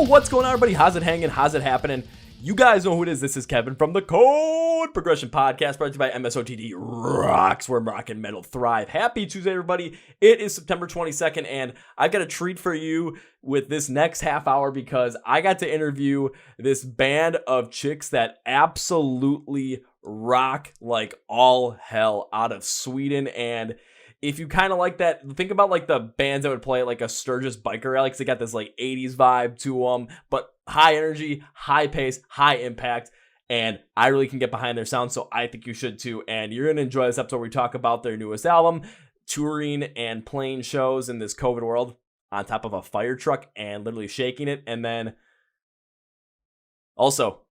what's going on, everybody? How's it hanging? How's it happening? You guys know who it is. This is Kevin from the Chord Progression Podcast, brought to you by MSOTD Rocks, where rock and metal thrive. Happy Tuesday, everybody. It is September 22nd, and I've got a treat for you with this next half hour because I got to interview this band of chicks that absolutely rock like all hell out of Sweden. And if you kind of like that, think about like the bands that would play at like a Sturgis biker rally, because they got this like 80s vibe to them, but high energy, high pace, high impact, and I really can get behind their sound, so I think you should too. And you're going to enjoy this episode where we talk about their newest album, touring and playing shows in this COVID world on top of a fire truck and literally shaking it. And then also,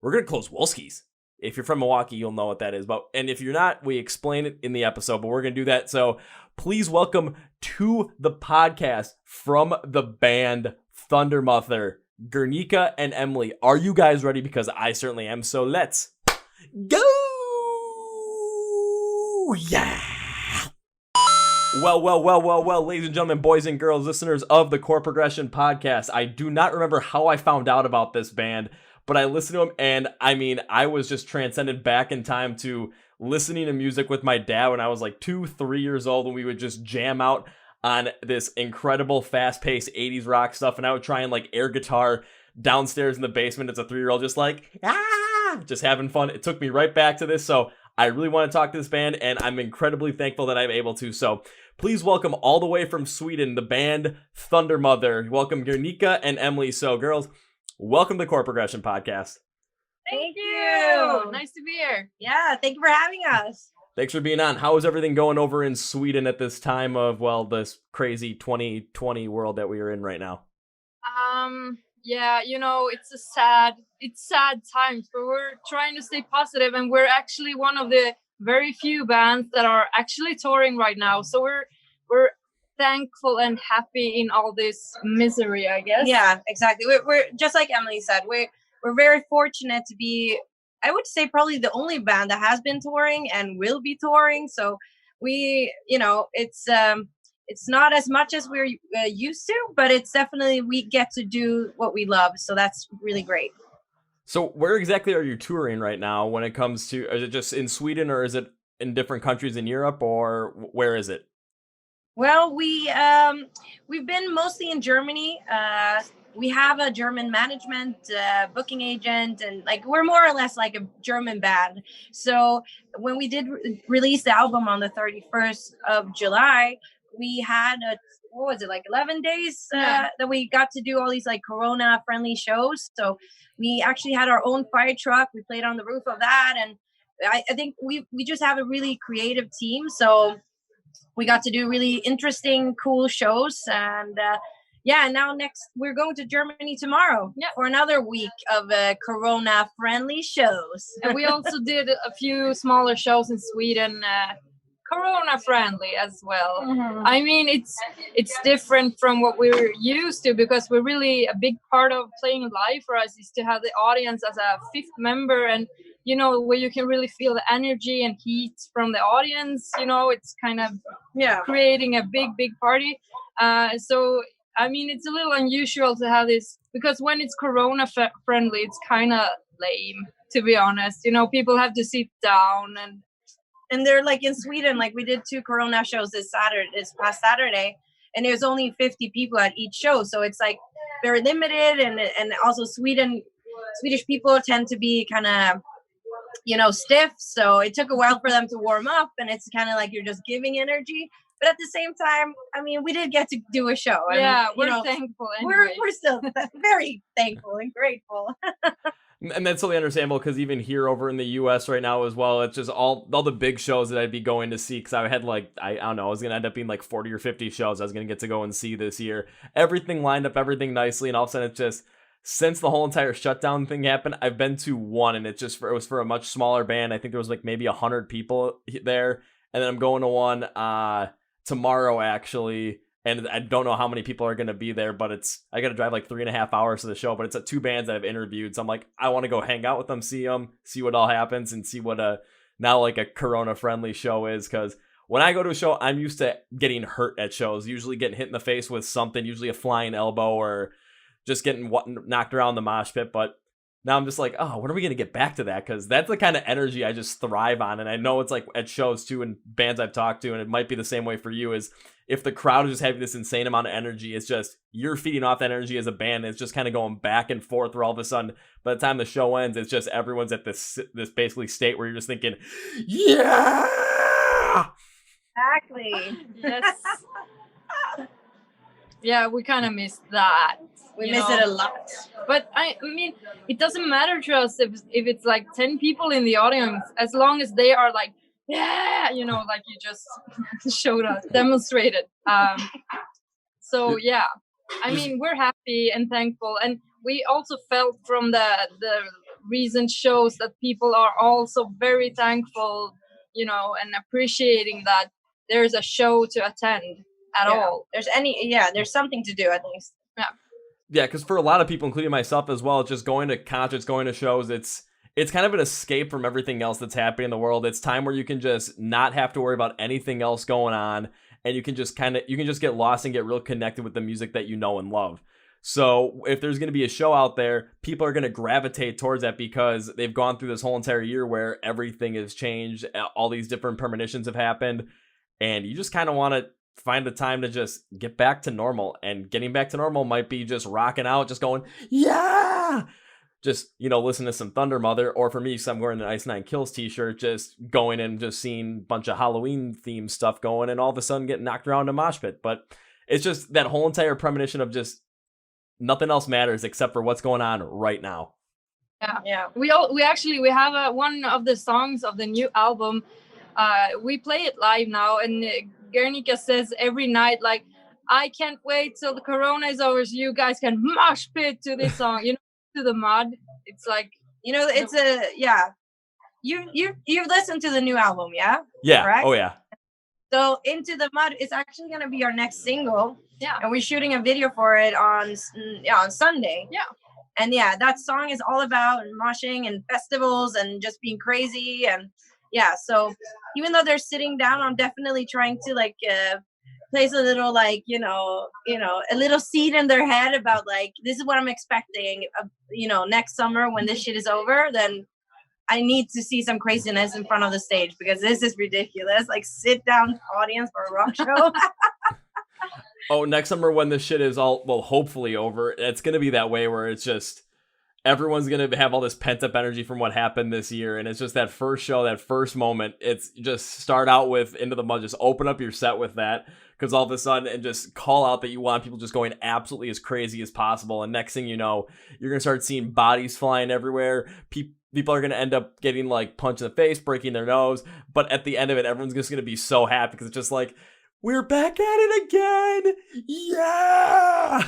we're going to close Wolski's. If you're from Milwaukee, you'll know what that is. And if you're not, we explain it in the episode, but we're going to do that. So please welcome to the podcast from the band ThunderMother, Guernica and Emlee. Are you guys ready? Because I certainly am. So let's go. Yeah. Well, ladies and gentlemen, boys and girls, listeners of the Chord Progression Podcast. I do not remember how I found out about this band, but I listened to them, and I mean, I was just transcended back in time to listening to music with my dad when I was like 2-3 years old, and we would just jam out on this incredible fast-paced 80s rock stuff, and I would try and like air guitar downstairs in the basement as a 3-year-old, just like, just having fun. It took me right back to this, so I really want to talk to this band, and I'm incredibly thankful that I'm able to. So please welcome all the way from Sweden, the band ThunderMother. Welcome Guernica and Emlee. So girls, welcome to the Chord Progression Podcast. Thank you. Nice to be here. Yeah, thank you for having us. Thanks for being on. How is everything going over in Sweden at this time of, well, this crazy 2020 world that we are in right now? Yeah, you know, it's sad times, but we're trying to stay positive, and we're actually one of the very few bands that are actually touring right now. So we're thankful and happy in all this misery, I guess. Yeah, exactly. We're just like Emlee said, we're very fortunate to be, I would say, probably the only band that has been touring and will be touring. So we, you know, it's not as much as we're used to, but it's definitely, we get to do what we love. So that's really great. So where exactly are you touring right now when it comes to, is it just in Sweden or is it in different countries in Europe, or where is it? Well, we've been mostly in Germany. We have a German management, booking agent, and like we're more or less like a German band. So when we did release the album on the 31st of July, we had 11 days that we got to do all these like Corona friendly shows. So we actually had our own fire truck. We played on the roof of that, and I think we just have a really creative team. So we got to do really interesting, cool shows, and now next we're going to Germany tomorrow for another week of Corona-friendly shows. And we also did a few smaller shows in Sweden, Corona-friendly as well. Mm-hmm. I mean, it's different from what we're used to, because we're really, a big part of playing live for us is to have the audience as a fifth member, and you know, where you can really feel the energy and heat from the audience. You know, it's kind of creating a big party. So I mean, it's a little unusual to have this, because when it's Corona friendly, it's kind of lame, to be honest. You know, people have to sit down, and they're like in Sweden, like we did 2 Corona shows this past Saturday, and there's only 50 people at each show. So it's like very limited. And also Swedish people tend to be kind of, you know, stiff. So it took a while for them to warm up, and it's kind of like you're just giving energy. But at the same time, I mean, we did get to do a show. Yeah, we're thankful. Anyway. We're still very thankful and grateful. And that's totally understandable, because even here over in the U.S. right now as well, it's just all the big shows that I'd be going to see, because I had like, I don't know, I was going to end up being like 40 or 50 shows I was going to get to go and see this year. Everything lined up, everything nicely, and all of a sudden it's just, since the whole entire shutdown thing happened, I've been to one, and it was for a much smaller band. I think there was like maybe 100 people there, and then I'm going to one tomorrow actually, and I don't know how many people are going to be there, but I got to drive like 3.5 hours to the show, but it's 2 bands that I've interviewed. So I'm like, I want to go hang out with them, see what all happens, and see what now like a Corona friendly show is. Cause when I go to a show, I'm used to getting hurt at shows, usually getting hit in the face with something, usually a flying elbow or just getting knocked around the mosh pit. But now I'm just like, oh, when are we going to get back to that? Because that's the kind of energy I just thrive on. And I know it's like at shows too and bands I've talked to, and it might be the same way for you, is if the crowd is just having this insane amount of energy, it's just you're feeding off that energy as a band. It's just kind of going back and forth where all of a sudden, by the time the show ends, it's just everyone's at this basically state where you're just thinking, yeah! Exactly. Yes. Yeah, we kind of missed that. We miss it a lot. But I mean, it doesn't matter to us if it's like 10 people in the audience, as long as they are like, yeah, you know, like you just showed us, demonstrated. So yeah, I mean, we're happy and thankful. And we also felt from the recent shows that people are also very thankful, you know, and appreciating that there's a show to attend at all. There's something to do at least. Yeah, because for a lot of people, including myself as well, just going to concerts, going to shows, it's kind of an escape from everything else that's happening in the world. It's time where you can just not have to worry about anything else going on, and you can just get lost and get real connected with the music that you know and love. So if there's going to be a show out there, people are going to gravitate towards that because they've gone through this whole entire year where everything has changed, all these different premonitions have happened, and you just kind of want to find the time to just get back to normal. And getting back to normal might be just rocking out, just going, yeah, just, you know, listen to some ThunderMother, or for me, so I'm wearing an Ice Nine Kills t-shirt, just going and just seeing a bunch of Halloween themed stuff going, and all of a sudden getting knocked around in a mosh pit. But it's just that whole entire premonition of just nothing else matters except for what's going on right now. Yeah. We have one of the songs of the new album. We play it live now, and Guernica says every night, like, I can't wait till the corona is over so you guys can mosh pit to this song, you know, to the mud. It's like, you know, it's you've listened to the new album, yeah? Yeah. Correct? Oh yeah. So Into the Mud is actually going to be our next single. Yeah. And we're shooting a video for it on Sunday. Yeah. And yeah, that song is all about moshing and festivals and just being crazy. And yeah, so even though they're sitting down, I'm definitely trying to like place a little like, you know, a little seed in their head about like, this is what I'm expecting, next summer when this shit is over, then I need to see some craziness in front of the stage because this is ridiculous. Like, sit down audience for a rock show. Oh, next summer when this shit is all, well, hopefully over, it's going to be that way where it's just everyone's going to have all this pent up energy from what happened this year. And it's just that first show, that first moment. It's just start out with Into the Mud. Just open up your set with that, because all of a sudden, and just call out that you want people just going absolutely as crazy as possible. And next thing you know, you're going to start seeing bodies flying everywhere. People are going to end up getting like punched in the face, breaking their nose. But at the end of it, everyone's just going to be so happy because it's just like, we're back at it again. Yeah.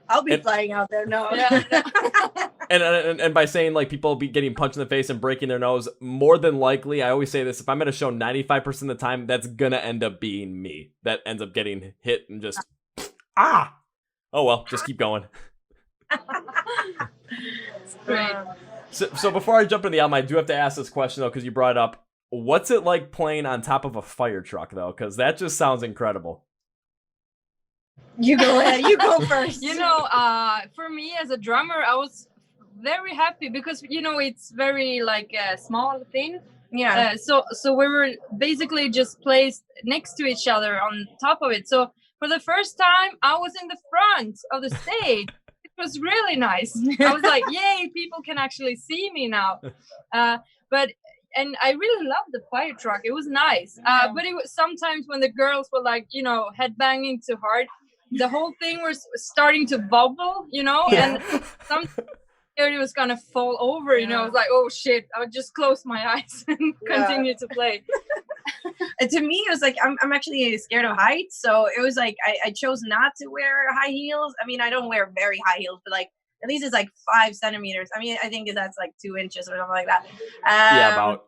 I'll be flying out there. No. Yeah. And by saying like people be getting punched in the face and breaking their nose, more than likely, I always say this, if I'm at a show 95% of the time, that's going to end up being me. That ends up getting hit and just, oh well, just keep going. Great. So before I jump into the album, I do have to ask this question though, because you brought it up. What's it like playing on top of a fire truck though? Because that just sounds incredible. You go ahead. You go first. You know, for me as a drummer, I was very happy because, you know, it's very like a small thing. Yeah. So we were basically just placed next to each other on top of it. So for the first time, I was in the front of the stage. It was really nice. I was like, yay, people can actually see me now. And I really loved the fire truck. It was nice. But it was sometimes when the girls were like, you know, headbanging too hard, the whole thing was starting to bubble, you know, and some it was gonna fall over, you know. I was like, oh shit, I would just close my eyes and continue to play. And to me, it was like, I'm actually scared of heights. So it was like, I chose not to wear high heels. I mean, I don't wear very high heels, but like, at least it's like 5 centimeters. I mean, I think that's like 2 inches or something like that. About.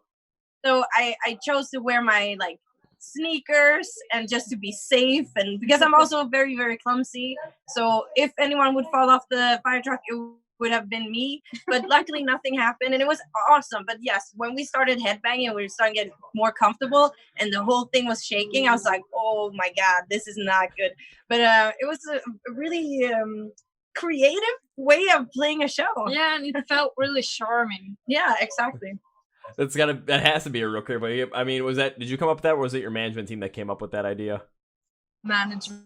So I chose to wear my like sneakers and just to be safe, and because I'm also very, very clumsy. So if anyone would fall off the fire truck, it would have been me, but luckily nothing happened and it was awesome. But yes, when we started headbanging, we were starting to get more comfortable and the whole thing was shaking. I was like, oh my God, this is not good. But it was a really creative way of playing a show. Yeah, and it felt really charming. Yeah, exactly. That has to be a real clear way. I mean, did you come up with that, or was it your management team that came up with that idea? Management.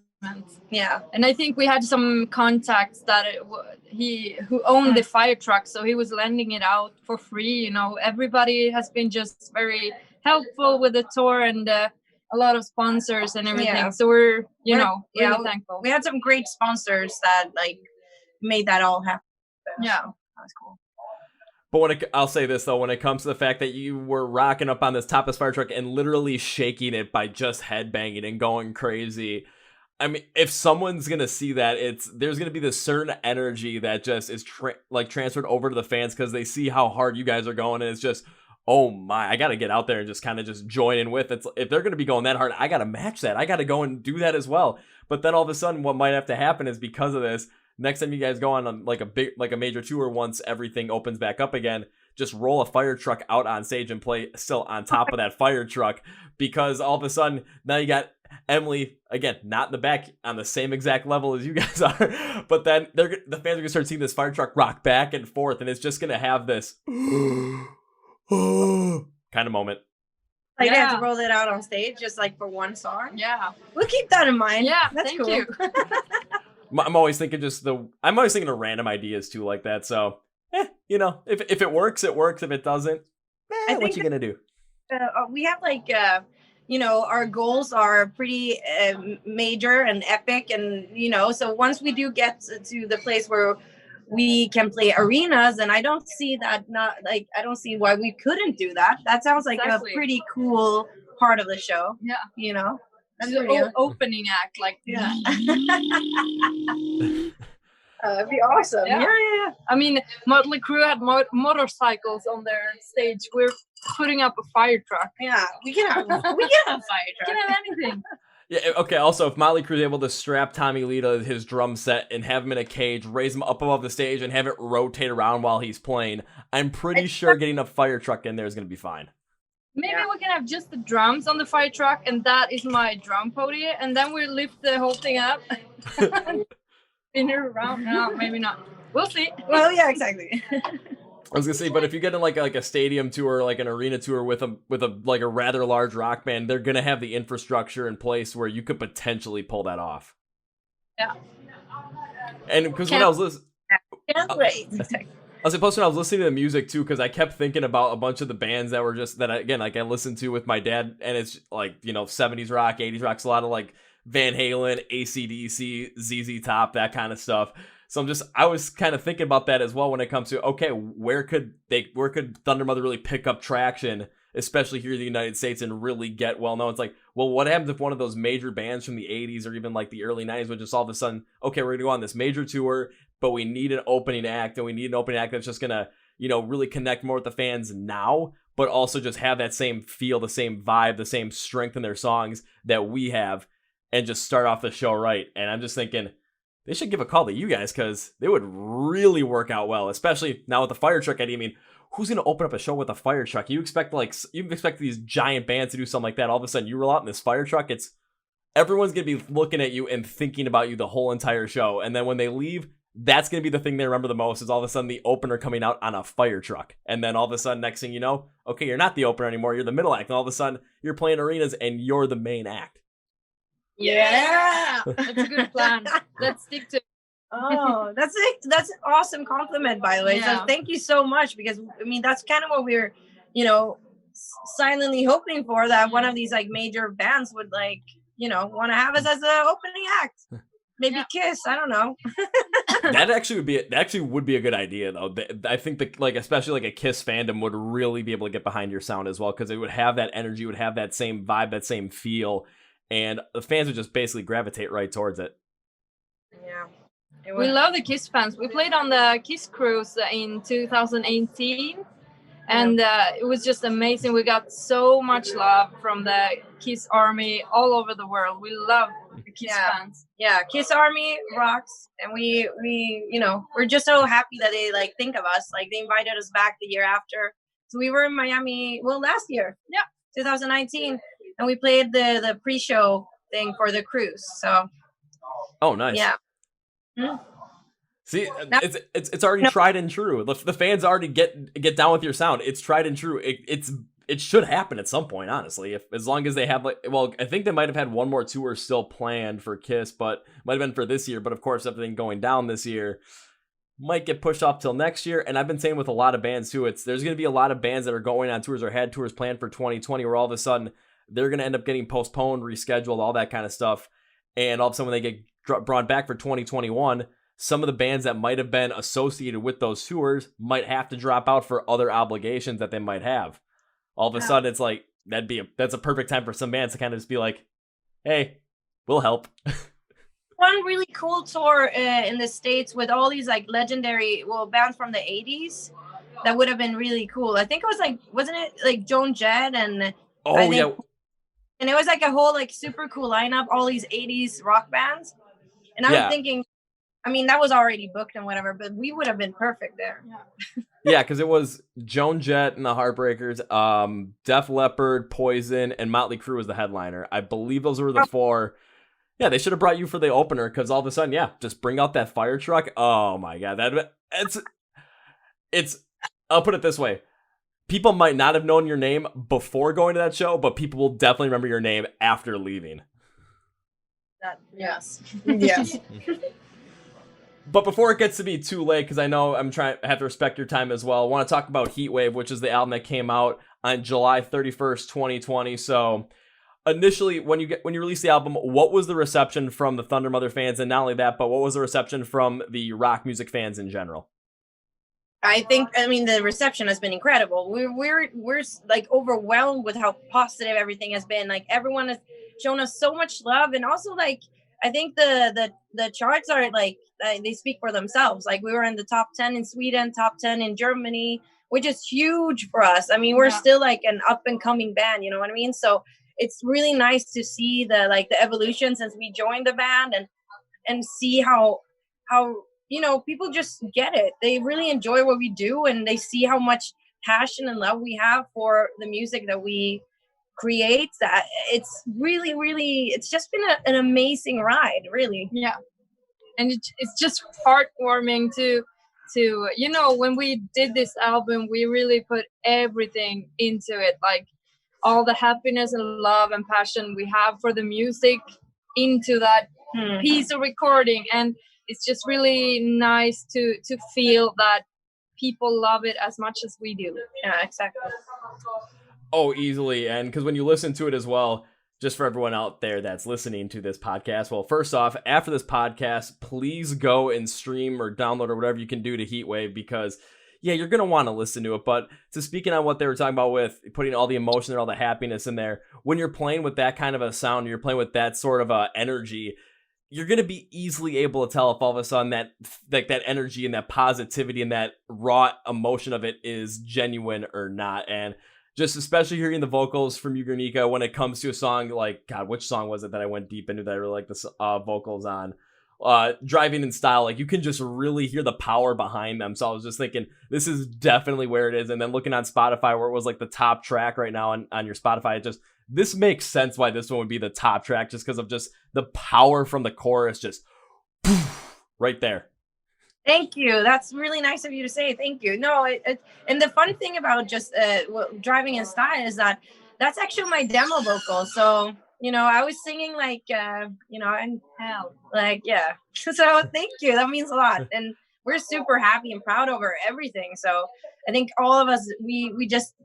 Yeah. And I think we had some contacts that who owned the fire truck, so he was lending it out for free. You know, everybody has been just very helpful with the tour and a lot of sponsors and everything. Yeah. So we're really thankful. We had some great sponsors that like made that all happen. Yeah. So that was cool. But I'll say this though, when it comes to the fact that you were rocking up on this topless fire truck and literally shaking it by just headbanging and going crazy, I mean, if someone's gonna see that, there's gonna be this certain energy that just is transferred over to the fans because they see how hard you guys are going, and it's just, oh my, I gotta get out there and just kind of just join in with it. If they're gonna be going that hard, I gotta match that. I gotta go and do that as well. But then all of a sudden, what might have to happen is because of this, next time you guys go on like a major tour, once everything opens back up again, just roll a fire truck out on stage and play still on top of that fire truck, because all of a sudden now you got Emlee, again, not in the back on the same exact level as you guys are, but then the fans are gonna start seeing this fire truck rock back and forth, and it's just gonna have this kind of moment. Like, they have to roll it out on stage just like for one song. Yeah, we'll keep that in mind. Yeah, that's thank cool. you. I'm always thinking of random ideas too, like that. So, if it works, it works. If it doesn't, what you gonna do? We have like, our goals are pretty major and epic, and so once we do get to the place where we can play arenas, and I don't see why we couldn't do that. That sounds like a pretty cool part of the show. Yeah, That's the opening act, like that'd be awesome. Yeah. I mean, Motley Crue had motorcycles on their stage. We're putting up a fire truck. Yeah, we can have a fire truck. We can have anything. Yeah. Okay. Also, if Motley Crue is able to strap Tommy Lee to his drum set and have him in a cage, raise him up above the stage, and have it rotate around while he's playing, I'm pretty sure getting a fire truck in there is going to be fine. Maybe we can have just the drums on the fire truck, and that is my drum podium, and then we lift the whole thing up. Spin it around. No, maybe not. We'll see. Well, yeah, exactly. I was gonna say, but if you get in like a stadium tour, like an arena tour with a rather large rock band, they're gonna have the infrastructure in place where you could potentially pull that off. Yeah. And because when I was listening, Can't wait. I was supposed to. I was listening to the music too, because I kept thinking about a bunch of the bands that were just I listened to with my dad, and it's like 70s rock, 80s rock, a lot of like Van Halen, AC/DC, ZZ Top, that kind of stuff. So I was kind of thinking about that as well when it comes to, okay, where could ThunderMother really pick up traction, especially here in the United States, and really get well known? It's like, well, what happens if one of those major bands from the 80s or even like the early 90s would just all of a sudden, okay, we're gonna go on this major tour, but we need an opening act, and we need an opening act that's just gonna, really connect more with the fans now, but also just have that same feel, the same vibe, the same strength in their songs that we have, and just start off the show right. And I'm just thinking, they should give a call to you guys, because they would really work out well, especially now with the fire truck idea. I mean, who's going to open up a show with a fire truck? You expect these giant bands to do something like that. All of a sudden, you roll out in this fire truck. Everyone's going to be looking at you and thinking about you the whole entire show. And then when they leave, that's going to be the thing they remember the most, is all of a sudden the opener coming out on a fire truck. And then all of a sudden, next thing you know, okay, you're not the opener anymore. You're the middle act. And all of a sudden, you're playing arenas and you're the main act. Yeah, that's a good plan. Let's stick to. Oh, that's an awesome compliment, by the way. Yeah. So thank you so much, because I mean that's kind of what we're, silently hoping for, that one of these like major bands would want to have us as an opening act. Maybe Kiss, I don't know. That actually would be a good idea though. I think especially like a Kiss fandom would really be able to get behind your sound as well, because it would have that energy, would have that same vibe, that same feel. And the fans would just basically gravitate right towards it. Yeah. We love the Kiss fans. We played on the Kiss cruise in 2018. And it was just amazing. We got so much love from the Kiss army all over the world. We love The Kiss Yeah. fans. Yeah, Kiss Army rocks, and we we're just so happy that they like think of us. Like they invited us back the year after. So we were in Miami, last year. Yeah. 2019, and we played the pre-show thing for the cruise. So Oh, nice. yeah. Mm-hmm. See, it's already tried and true. The fans already get down with your sound. It's tried and true. It should happen at some point, honestly. As long as they have I think they might have had one more tour still planned for Kiss, but might have been for this year. But of course, everything going down this year might get pushed off till next year. And I've been saying with a lot of bands too, there's going to be a lot of bands that are going on tours or had tours planned for 2020, where all of a sudden they're going to end up getting postponed, rescheduled, all that kind of stuff. And all of a sudden when they get brought back for 2021. Some of the bands that might have been associated with those tours might have to drop out for other obligations that they might have. All of a sudden, it's like, that's a perfect time for some bands to kind of just be like, hey, we'll help. One really cool tour in the States with all these like legendary, bands from the 80s. That would have been really cool. I think it was like, wasn't it like Joan Jett and... Oh, yeah. And it was like a whole like super cool lineup, all these 80s rock bands. And I was thinking, I mean, that was already booked and whatever, but we would have been perfect there. Yeah, because it was Joan Jett and the Heartbreakers, Def Leppard, Poison, and Motley Crue was the headliner. I believe those were the four. Yeah, they should have brought you for the opener, because all of a sudden, just bring out that fire truck. Oh my god, it's. I'll put it this way: people might not have known your name before going to that show, but people will definitely remember your name after leaving. Yes. But before it gets to be too late, because I know I have to respect your time as well, I want to talk about Heatwave, which is the album that came out on July 31st, 2020. So initially, when you released the album, what was the reception from the ThunderMother fans? And not only that, but what was the reception from the rock music fans in general? I mean, the reception has been incredible. We're like overwhelmed with how positive everything has been. Like everyone has shown us so much love, and also like I think the charts are like they speak for themselves. Like we were in the top 10 in Sweden, top 10 in Germany, which is huge for us. I mean, we're still like an up and coming band, you know what I mean? So it's really nice to see the evolution since we joined the band and see how people just get it. They really enjoy what we do, and they see how much passion and love we have for the music that we create. That it's really, really, it's just been an amazing ride, really. Yeah. And it's just heartwarming to when we did this album, we really put everything into it, like all the happiness and love and passion we have for the music into that piece of recording. And it's just really nice to feel that people love it as much as we do. Yeah, exactly. Oh, easily. And because when you listen to it as well, just for everyone out there that's listening to this podcast, well, first off, after this podcast, please go and stream or download or whatever you can do to Heatwave, because you're going to want to listen to it. But to speaking on what they were talking about with putting all the emotion and all the happiness in there, when you're playing with that kind of a sound, you're playing with that sort of energy, you're going to be easily able to tell if all of a sudden that energy and that positivity and that raw emotion of it is genuine or not. And just especially hearing the vocals from you, Guernica, when it comes to a song like, God, which song was it that I went deep into that I really like the vocals on? Driving in Style, like you can just really hear the power behind them. So I was just thinking, this is definitely where it is. And then looking on Spotify, where it was like the top track right now on your Spotify, this makes sense why this one would be the top track, just because of just the power from the chorus, just right there. Thank you. That's really nice of you to say. Thank you. No, and the fun thing about just Driving in Style is that that's actually my demo vocal. So, I was singing like, and hell, like, yeah. So thank you. That means a lot. And we're super happy and proud over everything. So I think all of us, we just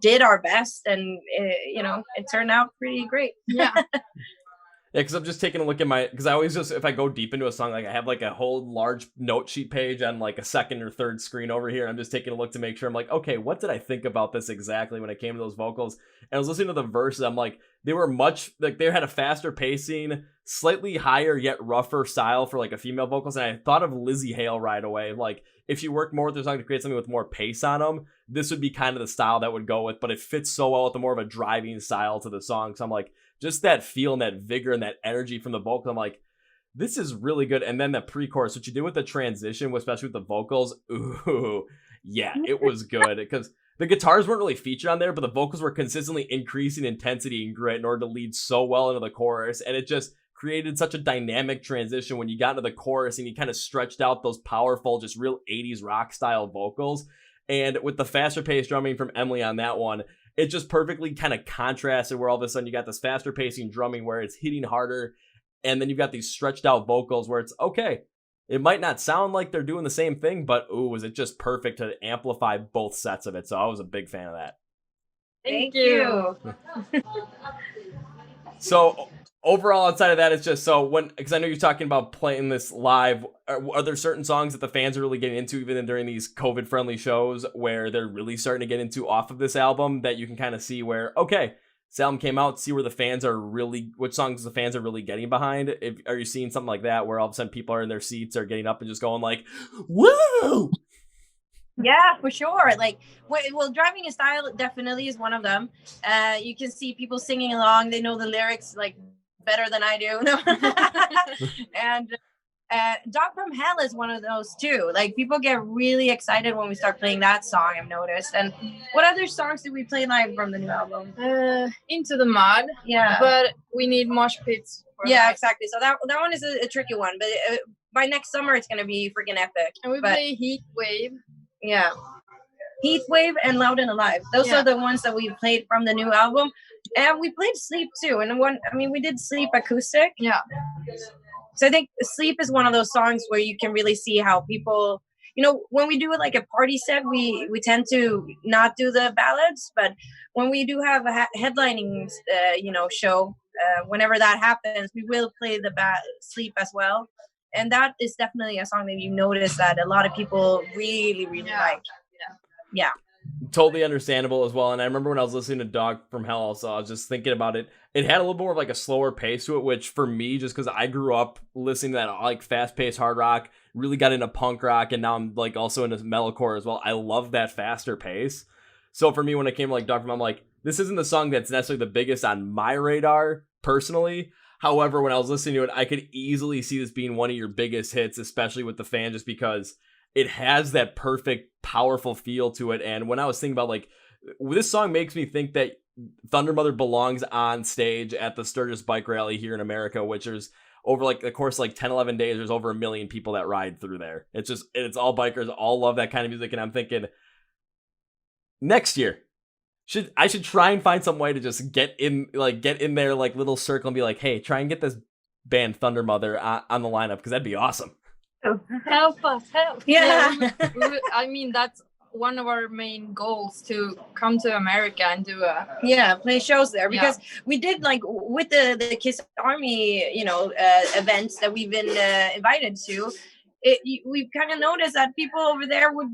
did our best, and it turned out pretty great. Yeah. Yeah, because I'm just taking a look at because I always if I go deep into a song, like I have like a whole large note sheet page on like a second or third screen over here. I'm just taking a look to make sure. I'm like, okay, what did I think about this exactly when it came to those vocals? And I was listening to the verses. I'm like, they were they had a faster pacing, slightly higher yet rougher style for like a female vocals. And I thought of Lizzie Hale right away. Like if she worked more with the song to create something with more pace on them, this would be kind of the style that would go with, but it fits so well with the more of a driving style to the song. So I'm like, just that feel and that vigor and that energy from the vocal. I'm like, this is really good. And then the pre-chorus, what you did with the transition, especially with the vocals, ooh, yeah, it was good. Because the guitars weren't really featured on there, but the vocals were consistently increasing intensity and grit in order to lead so well into the chorus. And it just created such a dynamic transition when you got into the chorus and you kind of stretched out those powerful, just real 80s rock style vocals. And with the faster paced drumming from Emlee on that one, it just perfectly kind of contrasted where all of a sudden you got this faster pacing drumming where it's hitting harder. And then you've got these stretched out vocals where it's okay. It might not sound like they're doing the same thing, but ooh, was it just perfect to amplify both sets of it. So I was a big fan of that. Thank you. So overall, outside of that, it's just because I know you're talking about playing this live, are there certain songs that the fans are really getting into even during these COVID friendly shows where they're really starting to get into off of this album that you can kind of see where, okay, this album came out, see where the fans are really, which songs the fans are really getting behind? Are you seeing something like that where all of a sudden people are in their seats or getting up and just going like, woo? Yeah, for sure. Like, well, Driving in Style definitely is one of them. You can see people singing along. They know the lyrics like better than I do. And Dog from Hell is one of those too. Like, people get really excited when we start playing that song, I've noticed. And what other songs did we play live from the new album? Into the Mud. Yeah. But we need mosh pits. Yeah, exactly. So that one is a tricky one. But by next summer, it's going to be freaking epic. And we play Heat Wave. Yeah. Heat Wave and Loud and Alive. Those are the ones that we played from the new album. And we played Sleep too. And we did Sleep acoustic. Yeah. So I think Sleep is one of those songs where you can really see how people, when we do like a party set, we tend to not do the ballads. But when we do have a headlining, show, whenever that happens, we will play the Sleep as well. And that is definitely a song that you notice that a lot of people really, really like. Yeah. Totally understandable as well. And I remember when I was listening to Dog from Hell also, I was just thinking about it. It had a little more of like a slower pace to it, which for me, just because I grew up listening to that like fast-paced hard rock, really got into punk rock, and now I'm like also into metalcore as well. I love that faster pace. So for me, when it came to like Dog from Hell, I'm like, this isn't the song that's necessarily the biggest on my radar personally. However, when I was listening to it, I could easily see this being one of your biggest hits, especially with the fan, just because it has that perfect, powerful feel to it. And when I was thinking about like, this song makes me think that ThunderMother belongs on stage at the Sturgis bike rally here in America, which is over like the course of like 10, 11 days, there's over 1 million people that ride through there. It's all bikers, all love that kind of music. And I'm thinking next year, I should try and find some way to just get in their like little circle and be like, hey, try and get this band ThunderMother on the lineup, because that'd be awesome. Help us, help. Yeah. I mean, that's one of our main goals, to come to America and do play shows there, because we did like with the Kiss Army, events that we've been invited to. We've kind of noticed that people over there would.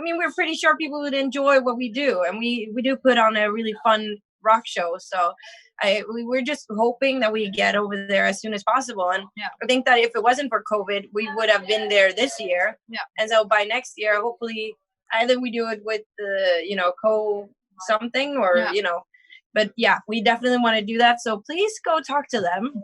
We're pretty sure people would enjoy what we do, and we do put on a really fun rock show. So we're just hoping that we get over there as soon as possible. And I think that if it wasn't for COVID, we would have been there this year. Yeah. And so by next year, hopefully, either we do it with the, something or, but yeah, we definitely want to do that. So please go talk to them.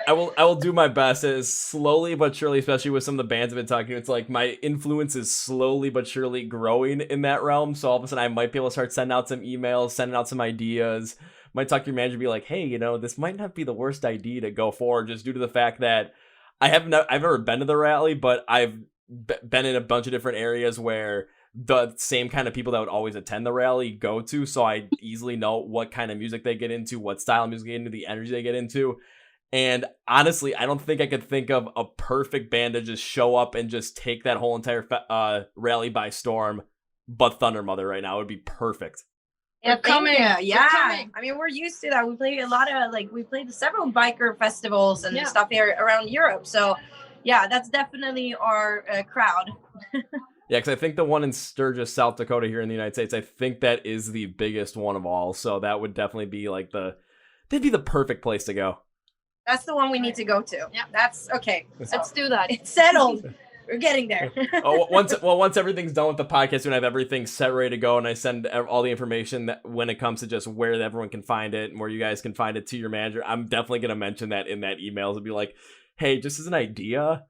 I will do my best. As slowly but surely, especially with some of the bands I've been talking to, it's like my influence is slowly but surely growing in that realm. So all of a sudden I might be able to start sending out some emails, sending out some ideas. Might talk to your manager and be like, hey, this might not be the worst idea to go forward, just due to the fact that I've never been to the rally, but I've been in a bunch of different areas where the same kind of people that would always attend the rally go to. So I easily know what kind of music they get into, what style of music they get into, the energy they get into. And honestly, I don't think I could think of a perfect band to just show up and just take that whole entire rally by storm, but ThunderMother right now would be perfect. Yeah, coming. Yeah. We're used to that. We played we played several biker festivals and stuff here around Europe. So yeah, that's definitely our crowd. Yeah, because I think the one in Sturgis, South Dakota here in the United States, I think that is the biggest one of all. So that would definitely be like that'd be the perfect place to go. That's the one we need to go to. Yeah, that's okay. Let's do that. It's settled. We're getting there. Once everything's done with the podcast, when I have everything set ready to go, and I send all the information that when it comes to just where everyone can find it and where you guys can find it to your manager, I'm definitely gonna mention that in that email to be like, hey, just as an idea,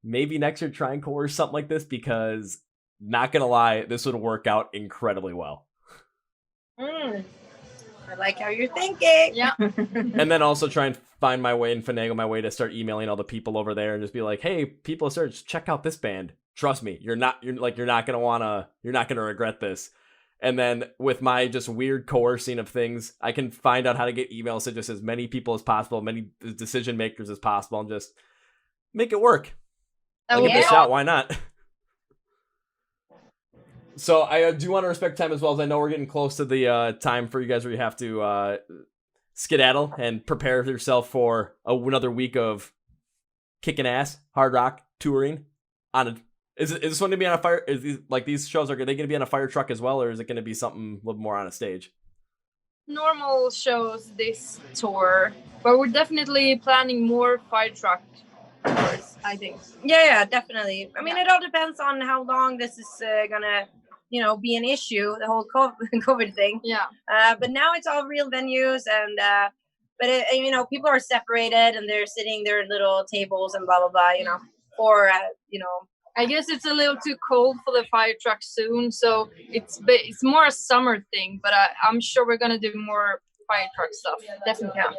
maybe next year try and coerce something like this, because not gonna lie, this would work out incredibly well. I like how you're thinking. Yeah. And then also try and find my way and finagle my way to start emailing all the people over there and just be like, hey, people of Sturgis, check out this band. Trust me, you're not gonna regret this. And then with my just weird coercing of things, I can find out how to get emails to just as many people as possible, many decision makers as possible, and just make it work. I'll give it a shot. Why not? So I do want to respect time as well, as I know we're getting close to the time for you guys where you have to skedaddle and prepare yourself for another week of kicking ass hard rock touring. Is this one to be on a fire? These shows, are they going to be on a fire truck as well, or is it going to be something a little more on a stage? Normal shows this tour, but we're definitely planning more fire truck tours, I think. Yeah, definitely. I mean, it all depends on how long this is gonna, be an issue, the whole COVID thing. Yeah. But now it's all real venues, and but people are separated and they're sitting their little tables and blah blah blah. Or I guess it's a little too cold for the fire truck soon, so it's more a summer thing. But I'm sure we're gonna do more fire truck stuff. Definitely. Yeah.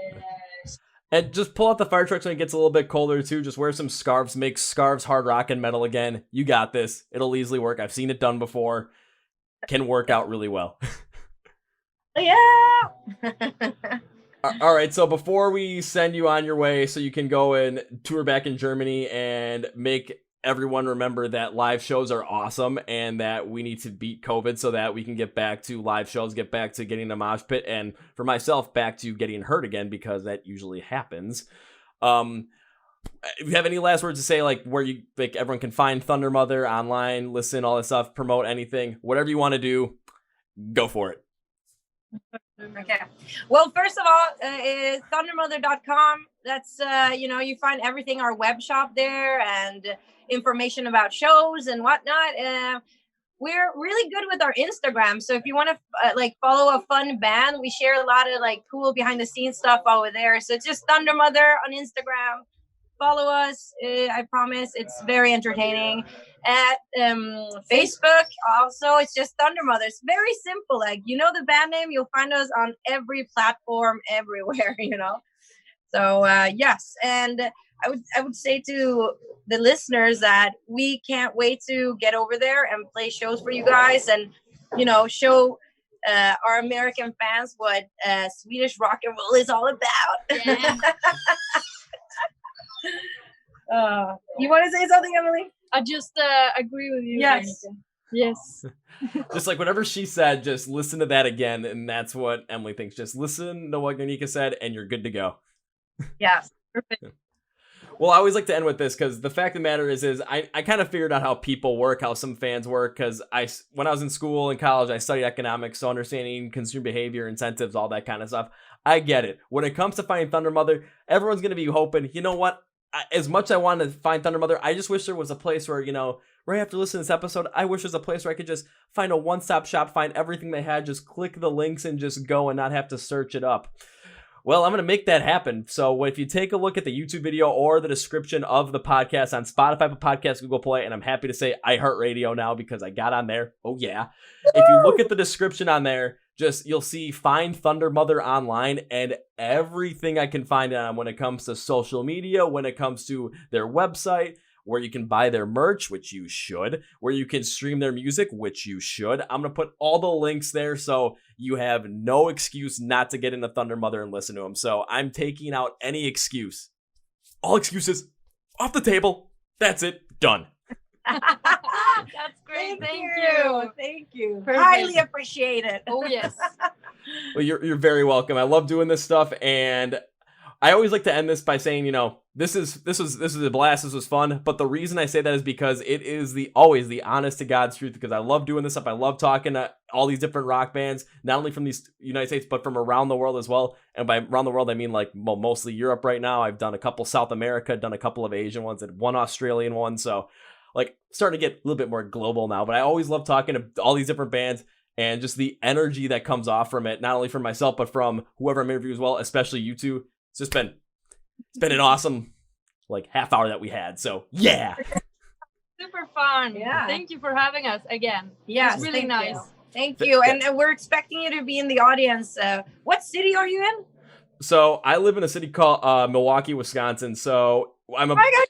And just pull out the fire trucks when it gets a little bit colder too. Just wear some scarves. Make scarves hard rock and metal again. You got this. It'll easily work. I've seen it done before. Can work out really well. Yeah. All right. So before we send you on your way, so you can go and tour back in Germany and make everyone remember that live shows are awesome and that we need to beat COVID so that we can get back to live shows, get back to getting a mosh pit, and for myself, back to getting hurt again, because that usually happens. If you have any last words to say, like where everyone can find ThunderMother online, listen, all this stuff, promote anything, whatever you want to do, go for it. Okay. Well, first of all, is ThunderMother.com. That's you find everything, our web shop there, and information about shows and whatnot. We're really good with our Instagram, so if you want to follow a fun band, we share a lot of cool behind the scenes stuff over there. So it's just ThunderMother on Instagram. Follow us. I promise it's very entertaining. At Facebook also, it's just ThunderMother. It's very simple. The band name, you'll find us on every platform everywhere. So yes, and I would say to the listeners that we can't wait to get over there and play shows for you guys, and show our American fans what Swedish rock and roll is all about. Yeah. You want to say something, Emily? I just agree with you. Yes. Guernica. Yes. Just whatever she said, just listen to that again, and that's what Emily thinks. Just listen to what Guernica said, and you're good to go. Yeah. Perfect. Well, I always like to end with this, because the fact of the matter is I kind of figured out how people work, how some fans work, because when I was in school and college, I studied economics, so understanding consumer behavior, incentives, all that kind of stuff. I get it. When it comes to finding ThunderMother, everyone's going to be hoping, you know what? As much as I want to find ThunderMother, I just wish there was a place where, right after listening to this episode, I wish there's a place where I could just find a one-stop shop, find everything they had, just click the links and just go and not have to search it up. Well, I'm going to make that happen. So if you take a look at the YouTube video or the description of the podcast on Spotify, Apple Podcasts, Google Play, and I'm happy to say iHeart Radio now because I got on there. Oh, yeah. If you look at the description on there, you'll see Find ThunderMother online, and everything I can find on when it comes to social media, when it comes to their website, where you can buy their merch, which you should, where you can stream their music, which you should. I'm going to put all the links there so you have no excuse not to get into ThunderMother and listen to them. So I'm taking out any excuse. All excuses off the table. That's it. Done. That's great. Thank you. Thank you. Perfect. Highly appreciate it. Oh, yes. Well, you're very welcome. I love doing this stuff, and I always like to end this by saying, this is a blast. This was fun. But the reason I say that is because it is always the honest to God's truth, because I love doing this stuff. I love talking to all these different rock bands, not only from the United States, but from around the world as well. And by around the world, I mean mostly Europe right now. I've done a couple South America, done a couple of Asian ones, and one Australian one. So like starting to get a little bit more global now, but I always love talking to all these different bands and just the energy that comes off from it, not only from myself, but from whoever I'm interviewing as well, especially you two. It's been an awesome like half hour that we had. So yeah. Super fun. Yeah. Thank you for having us again. Yes, It's really nice. Thank you. And we're expecting you to be in the audience. What city are you in? So I live in a city called Milwaukee, Wisconsin. So I'm a. Oh my God.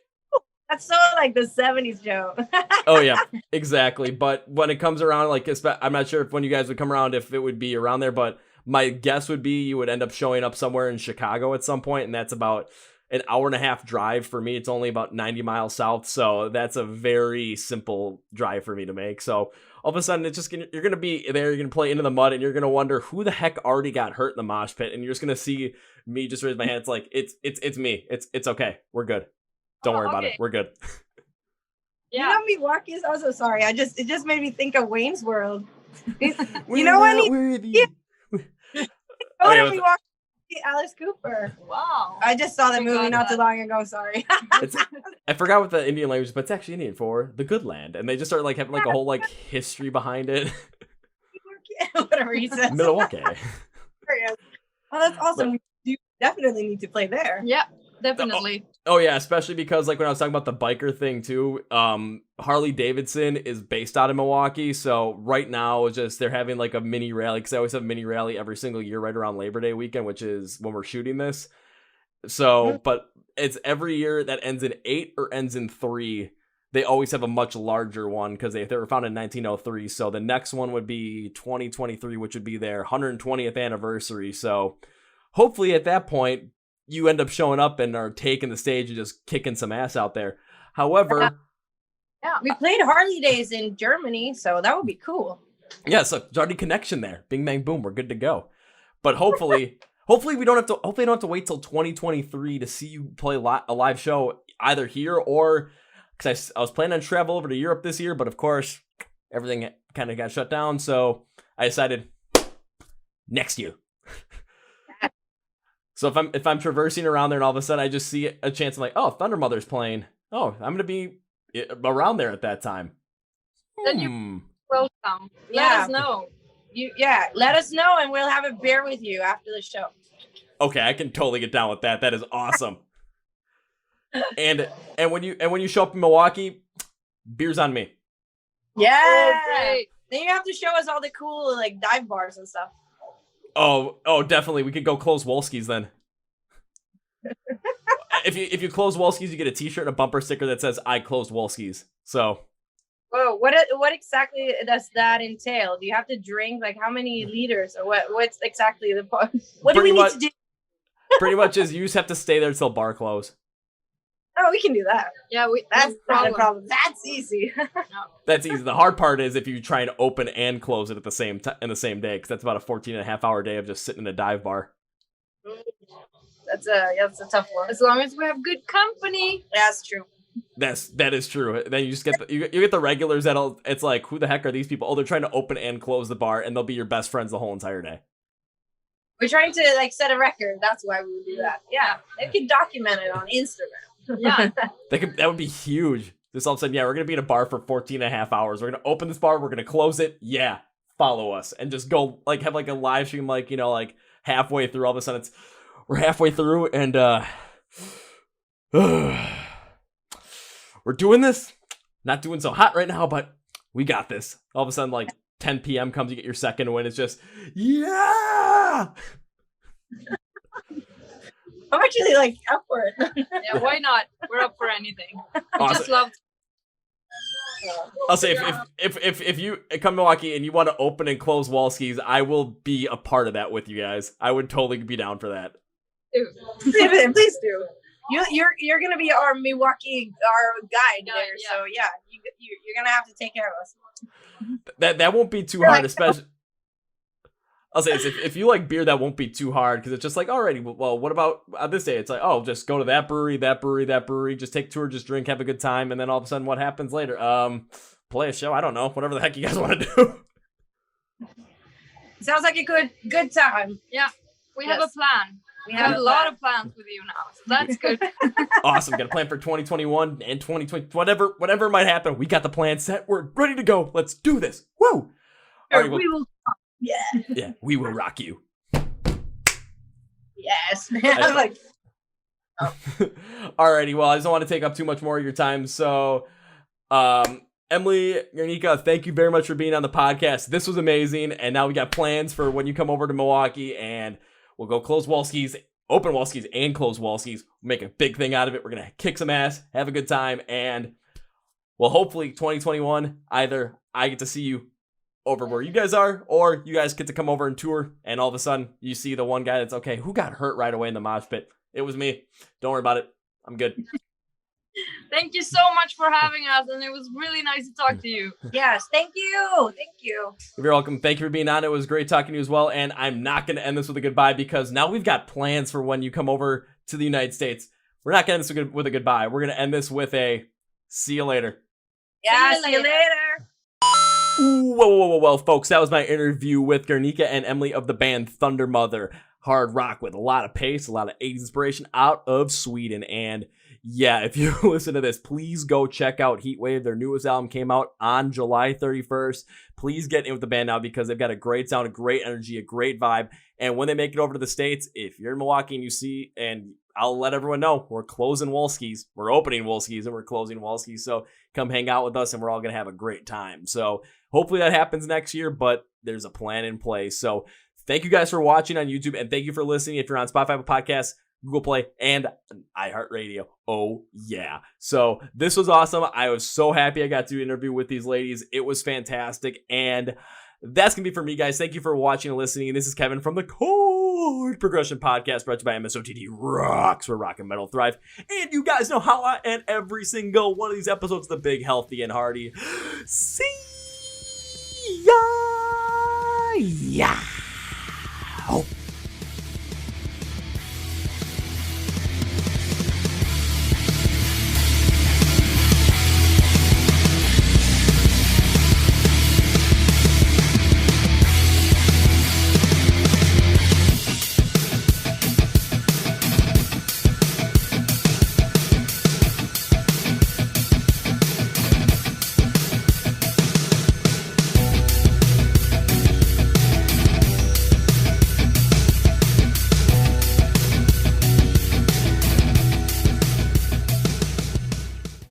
That's so like the 70s joke. Oh yeah, exactly. But when it comes around, like I'm not sure if when you guys would come around, if it would be around there. But my guess would be you would end up showing up somewhere in Chicago at some point, and that's about an hour and a half drive for me. It's only about 90 miles south, so that's a very simple drive for me to make. So all of a sudden, it's just you're gonna be there. You're gonna play Into the Mud, and you're gonna wonder who the heck already got hurt in the mosh pit, and you're just gonna see me just raise my hand. It's like it's me. It's okay. We're good. Don't worry about it. We're good. Yeah. You know, Milwaukee is also sorry. It just made me think of Wayne's World. You know what? Milwaukee, Alice Cooper. Wow. I just saw the movie not too long ago. Sorry. I forgot what the Indian language is, but it's actually Indian for the good land, and they just start like having like a whole like history behind it. Whatever he says. Milwaukee. Oh, that's awesome. You definitely need to play there. Yeah. Definitely. Oh yeah, especially because like when I was talking about the biker thing too, Harley Davidson is based out of Milwaukee, so right now just they're having like a mini rally because they always have a mini rally every single year right around Labor Day weekend, which is when we're shooting this. So, but it's every year that ends in 8 or ends in 3. They always have a much larger one because they were founded in 1903. So the next one would be 2023, which would be their 120th anniversary. So hopefully at that point, you end up showing up and are taking the stage and just kicking some ass out there. However, yeah, we played Harley Days in Germany, so that would be cool. Yeah, so there's already connection there. Bing, bang, boom, we're good to go. But hopefully we don't have to. Hopefully, I don't have to wait till 2023 to see you play a live show either here or because I was planning on travel over to Europe this year, but of course everything kind of got shut down. So I decided next year. So if I'm traversing around there and all of a sudden I just see a chance, I'm like, oh, ThunderMother's playing. Oh, I'm gonna be around there at that time. Then you welcome. Let us know. Let us know, and we'll have a beer with you after the show. Okay, I can totally get down with that. That is awesome. and when you show up in Milwaukee, beer's on me. Yeah. Oh, great. Then you have to show us all the cool like dive bars and stuff. Oh, definitely. We could go close Wolski's then. If you close Wolski's, you get a T-shirt and a bumper sticker that says "I closed Wolski's." So. Whoa! What exactly does that entail? Do you have to drink like how many liters or what? What's exactly the part? What do we need to do? Pretty much is you just have to stay there till bar close. Oh, we can do that. Yeah, that's not a problem. That's easy. That's easy. The hard part is if you try and open and close it at the same in the same day, because that's about a 14.5-hour day of just sitting in a dive bar. That's a tough one. As long as we have good company. That's true. That is true. Then you just get you get the regulars it's like, who the heck are these people? Oh, they're trying to open and close the bar, and they'll be your best friends the whole entire day. We're trying to like set a record. That's why we would do that. Yeah, they could document it on Instagram. Yeah. That would be huge. Just all of a sudden, we're going to be in a bar for 14.5 hours. We're going to open this bar. We're going to close it. Yeah. Follow us. And just go like have like a live stream, like, like halfway through. All of a sudden we're halfway through and we're doing this. Not doing so hot right now, but we got this. All of a sudden, like 10 p.m. comes, you get your second win. It's just, yeah. I'm actually like up for it. Yeah, why not? We're up for anything. Awesome. Just love. I'll say if you come to Milwaukee and you want to open and close Wolski's, I will be a part of that with you guys. I would totally be down for that. Please do. You're gonna be our Milwaukee guide there. Yeah. So yeah, you're gonna have to take care of us. That won't be too hard, especially. I'll say if you like beer, that won't be too hard because it's just like, alrighty, well, what about this day? It's like, oh, just go to that brewery, just take a tour, just drink, have a good time, and then all of a sudden, what happens later? Play a show. I don't know, whatever the heck you guys want to do. Sounds like a good time. Yeah, we have a plan. We have a lot of plans with you now, so that's good. Awesome. Got a plan for 2021 and 2020, whatever might happen. We got the plan set. We're ready to go. Let's do this. Woo! Sure, we will. Yeah. Yeah, we will rock you. Yes. I'm like, Alrighty, well, I just don't want to take up too much more of your time. So, Emlee, Guernica, thank you very much for being on the podcast. This was amazing. And now we got plans for when you come over to Milwaukee, and we'll go close Wolski's, open Wolski's, and close Wolski's. We'll make a big thing out of it. We're going to kick some ass, have a good time, and well, hopefully 2021, either I get to see you over where you guys are, or you guys get to come over and tour, and all of a sudden you see the one guy that's, okay, who got hurt right away in the mosh pit? It was me. Don't worry about it. I'm good. Thank you so much for having us, and it was really nice to talk to you. yes, thank you. Thank you. You're welcome. Thank you for being on. It was great talking to you as well, and I'm not going to end this with a goodbye because now we've got plans for when you come over to the United States. We're not going to end this with a goodbye. We're going to end this with a see you later. Yeah, see you later. Well, folks, that was my interview with Guernica and Emlee of the band ThunderMother. Hard rock with a lot of pace, a lot of 80s inspiration out of Sweden. And yeah, if you listen to this, please go check out Heatwave. Their newest album came out on July 31st. Please get in with the band now because they've got a great sound, a great energy, a great vibe. And when they make it over to the States, if you're in Milwaukee and you see, and I'll let everyone know, we're closing Wolski's. We're opening Wolski's and we're closing Wolski's. So come hang out with us and we're all going to have a great time. So hopefully that happens next year, but there's a plan in place. So thank you guys for watching on YouTube, and thank you for listening if you're on Spotify Podcasts, Google Play, and iHeart Radio. Oh, yeah. So this was awesome. I was so happy I got to interview with these ladies. It was fantastic, and that's going to be for me, guys. Thank you for watching and listening. This is Kevin from the Chord Progression Podcast, brought to you by MSOTD Rocks, where rock and metal thrive. And you guys know how I end every single one of these episodes, the big, healthy, and hearty. See ya! Yeah. Oh.